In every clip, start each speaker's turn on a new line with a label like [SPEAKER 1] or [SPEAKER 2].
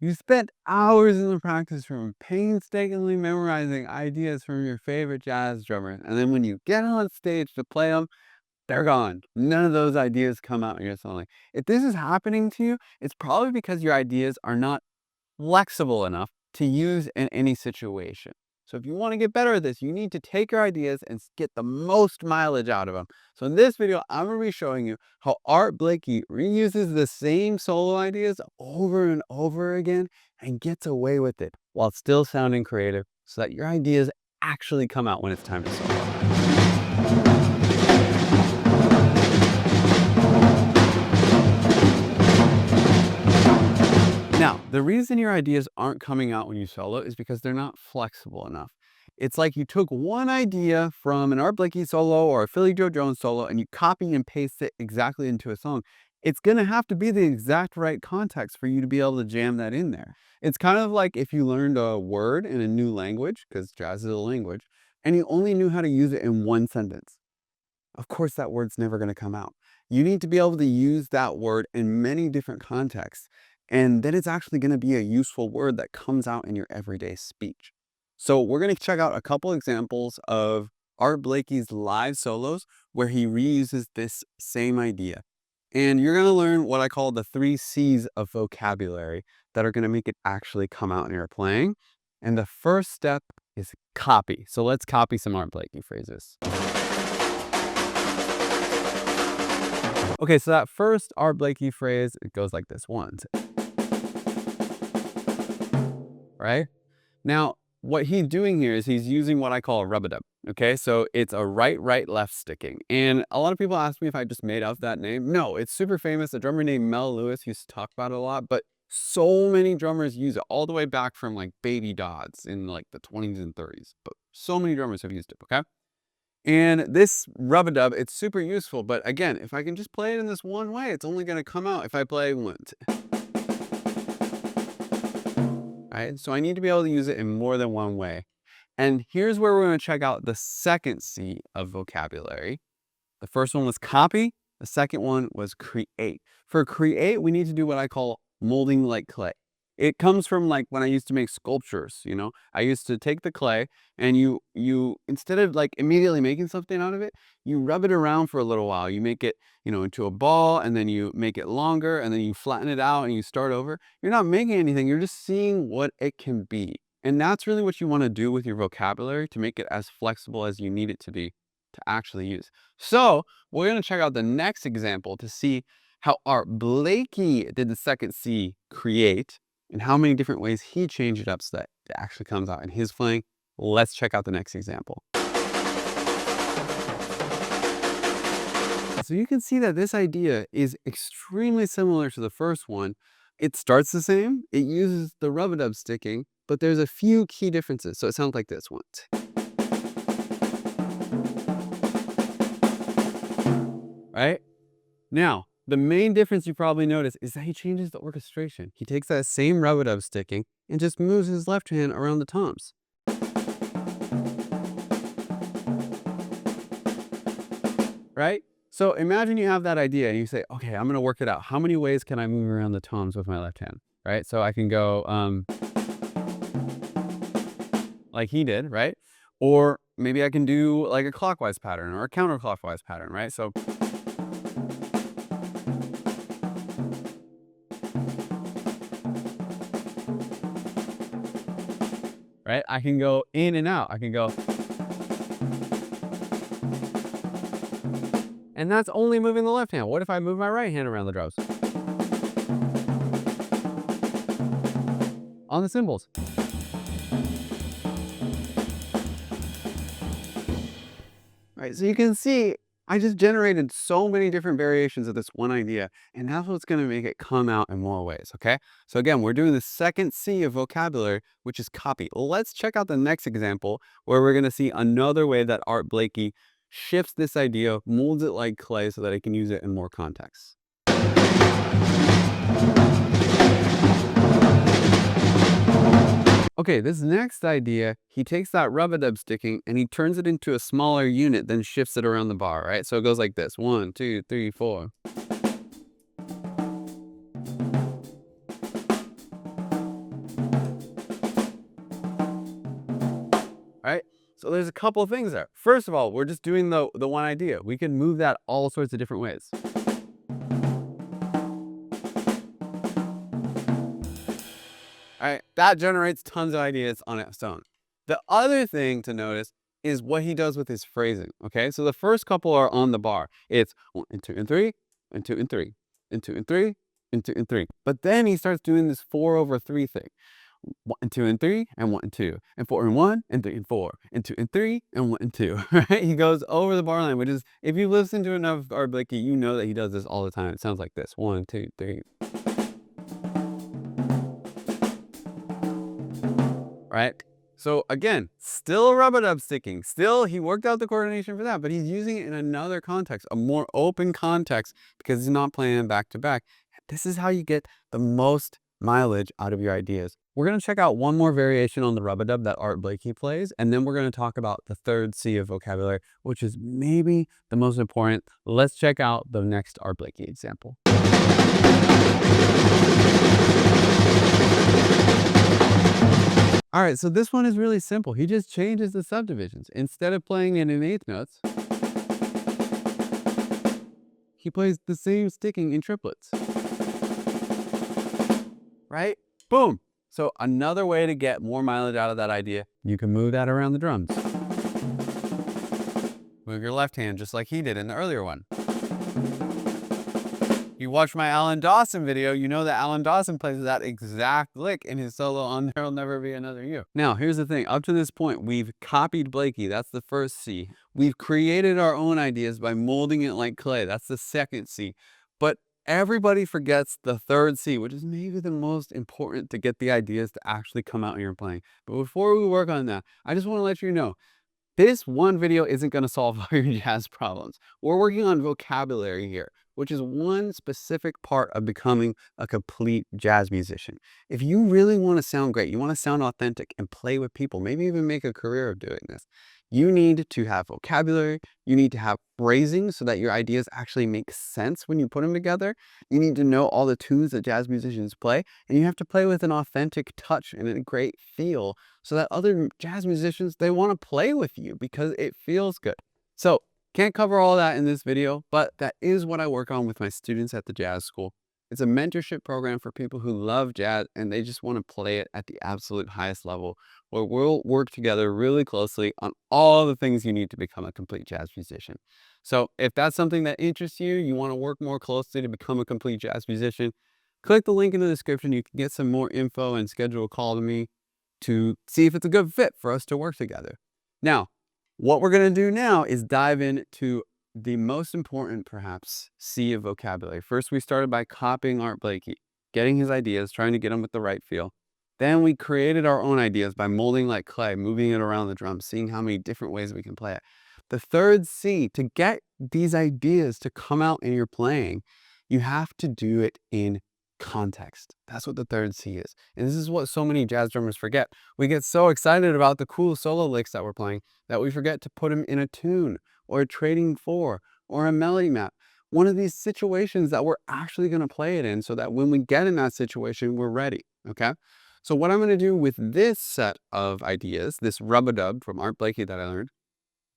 [SPEAKER 1] You spent hours in the practice room painstakingly memorizing ideas from your favorite jazz drummer, and then when you get on stage to play them, they're gone. None of those ideas come out in your song. If this is happening to you, it's probably because your ideas are not flexible enough to use in any situation. So if you want to get better at this, you need to take your ideas and get the most mileage out of them. So in this video, I'm going to be showing you how Art Blakey reuses the same solo ideas over and over again and gets away with it while still sounding creative so that your ideas actually come out when it's time to solo. Now, the reason your ideas aren't coming out when you solo is because they're not flexible enough. It's like you took one idea from an Art Blakey solo or a Philly Joe Jones solo and you copy and paste it exactly into a song. It's going to have to be the exact right context for you to be able to jam that in there. It's kind of like if you learned a word in a new language, because jazz is a language, and you only knew how to use it in one sentence. Of course, that word's never going to come out. You need to be able to use that word in many different contexts, and then it's actually going to be a useful word that comes out in your everyday speech. So we're going to check out a couple examples of Art Blakey's live solos where he reuses this same idea. And you're going to learn what I call the 3 C's of vocabulary that are going to make it actually come out in your playing. And the first step is copy. So let's copy some Art Blakey phrases. Okay, so that first Art Blakey phrase, it goes like this, once. Right? Now, what he's doing here is he's using what I call a rub-a-dub. Okay, so it's a right, left sticking. And a lot of people ask me if I just made up that name. No, it's super famous. A drummer named Mel Lewis used to talk about it a lot, but so many drummers use it all the way back from like Baby Dodds in like the 20s and 30s. But so many drummers have used it, okay? And this rub-a-dub, it's super useful, but again, if I can just play it in this one way, it's only gonna come out if I play once. Right? So I need to be able to use it in more than one way. And here's where we're gonna check out the second C of vocabulary. The first one was copy, the second one was create. For create, we need to do what I call molding like clay. It comes from like when I used to make sculptures, you know. I used to take the clay and you instead of like immediately making something out of it, you rub it around for a little while. You make it, you know, into a ball and then you make it longer and then you flatten it out and you start over. You're not making anything, you're just seeing what it can be. And that's really what you want to do with your vocabulary to make it as flexible as you need it to be to actually use. So we're going to check out the next example to see how Art Blakey did the second C, create, and how many different ways he changed it up so that it actually comes out in his playing. Let's check out the next example. So you can see that this idea is extremely similar to the first one. It starts the same, it uses the rub-a-dub sticking, but there's a few key differences. So it sounds like this one. Right? Now, the main difference you probably notice is that he changes the orchestration. He takes that same rub-a-dub sticking and just moves his left hand around the toms. Right? So imagine you have that idea and you say, okay, I'm going to work it out. How many ways can I move around the toms with my left hand? Right? So I can go like he did, right? Or maybe I can do like a clockwise pattern or a counterclockwise pattern, right? So right? I can go in and out. I can go. And that's only moving the left hand. What if I move my right hand around the drums? On the cymbals. Right, so you can see I just generated so many different variations of this one idea, and that's what's going to make it come out in more ways, okay? So again, we're doing the second C of vocabulary, which is copy. Let's check out the next example where we're going to see another way that Art Blakey shifts this idea, molds it like clay so that it can use it in more contexts. Okay, this next idea, he takes that rub-a-dub sticking and he turns it into a smaller unit, then shifts it around the bar, right? So it goes like this, 1, 2, 3, 4. So there's a couple of things there. First of all, we're just doing the one idea. We can move that all sorts of different ways. All right, that generates tons of ideas on its own. The other thing to notice is what he does with his phrasing, okay? So the first couple are on the bar. It's 1 and 2 and 3, and 2 and 3, and 2 and 3, and 2 and 3. But then he starts doing this 4/3 thing. 1 and 2 and 3, and 1 and 2, and 4 and 1, and 3 and 4, and 2 and 3, and 1 and 2, right? He goes over the bar line, which is, if you listen to enough Art Blakey, you know that he does this all the time. It sounds like this: 1, 2, 3. Right? So again, still rub-a-dub sticking. Still, he worked out the coordination for that, but he's using it in another context, a more open context, because he's not playing them back to back. This is how you get the most mileage out of your ideas. We're going to check out one more variation on the rub-a-dub that Art Blakey plays, and then we're going to talk about the third C of vocabulary, which is maybe the most important. Let's check out the next Art Blakey example. All right, so this one is really simple. He just changes the subdivisions. Instead of playing it in eighth notes, he plays the same sticking in triplets. Right? Boom. So another way to get more mileage out of that idea, you can move that around the drums. Move your left hand just like he did in the earlier one. You watch my Alan Dawson video, you know that Alan Dawson plays that exact lick in his solo on There'll Never Be Another You. Now, here's the thing. Up to this point, we've copied Blakey. That's the first C. We've created our own ideas by molding it like clay. That's the second C. But everybody forgets the third C, which is maybe the most important to get the ideas to actually come out in your playing. But before we work on that, I just want to let you know, this one video isn't going to solve all your jazz problems. We're working on vocabulary here, which is one specific part of becoming a complete jazz musician. If you really want to sound great, you want to sound authentic and play with people, maybe even make a career of doing this, you need to have vocabulary, you need to have phrasing so that your ideas actually make sense when you put them together. You need to know all the tunes that jazz musicians play, and you have to play with an authentic touch and a great feel so that other jazz musicians, they want to play with you because it feels good. So, can't cover all that in this video, but that is what I work on with my students at the jazz school. It's a mentorship program for people who love jazz and they just want to play it at the absolute highest level, where we'll work together really closely on all the things you need to become a complete jazz musician. So if that's something that interests you, you want to work more closely to become a complete jazz musician, click the link in the description. You can get some more info and schedule a call to me to see if it's a good fit for us to work together. Now, what we're going to do now is dive into the most important, perhaps, C of vocabulary. First, we started by copying Art Blakey, getting his ideas, trying to get them with the right feel. Then we created our own ideas by molding like clay, moving it around the drum, seeing how many different ways we can play it. The third C, to get these ideas to come out in your playing, you have to do it in context. That's what the third C is. And this is what so many jazz drummers forget. We get so excited about the cool solo licks that we're playing that we forget to put them in a tune or a trading four or a melody map. One of these situations that we're actually going to play it in so that when we get in that situation, we're ready. Okay? So what I'm going to do with this set of ideas, this rub-a-dub from Art Blakey that I learned,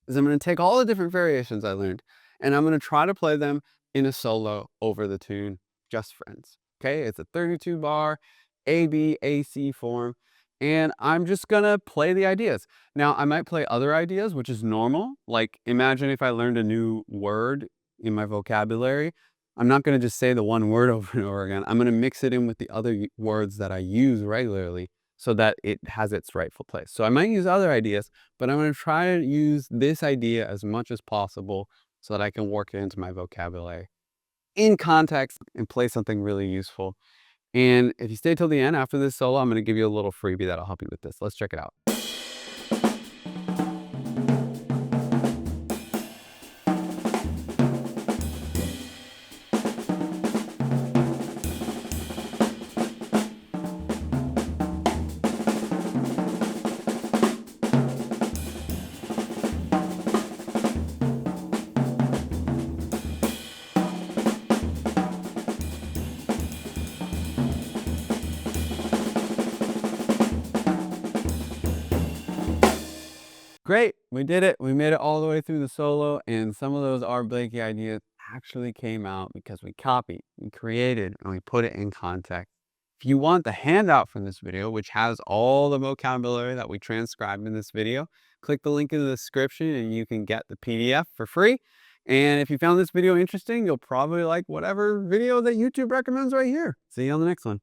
[SPEAKER 1] is I'm going to take all the different variations I learned and I'm going to try to play them in a solo over the tune Just Friends. Okay, it's a 32 bar, A-B-A-C form, and I'm just gonna play the ideas. Now, I might play other ideas, which is normal. Like, imagine if I learned a new word in my vocabulary. I'm not gonna just say the one word over and over again. I'm gonna mix it in with the other words that I use regularly so that it has its rightful place. So I might use other ideas, but I'm gonna try to use this idea as much as possible so that I can work it into my vocabulary in context and play something really useful. And if you stay till the end after this solo, I'm going to give you a little freebie that'll help you with this. Let's check it out. Great, we did it. We made it all the way through the solo, and some of those Art Blakey ideas actually came out because we copied, we created, and we put it in context. If you want the handout from this video, which has all the vocabulary that we transcribed in this video, click the link in the description and you can get the PDF for free. And if you found this video interesting, you'll probably like whatever video that YouTube recommends right here. See you on the next one.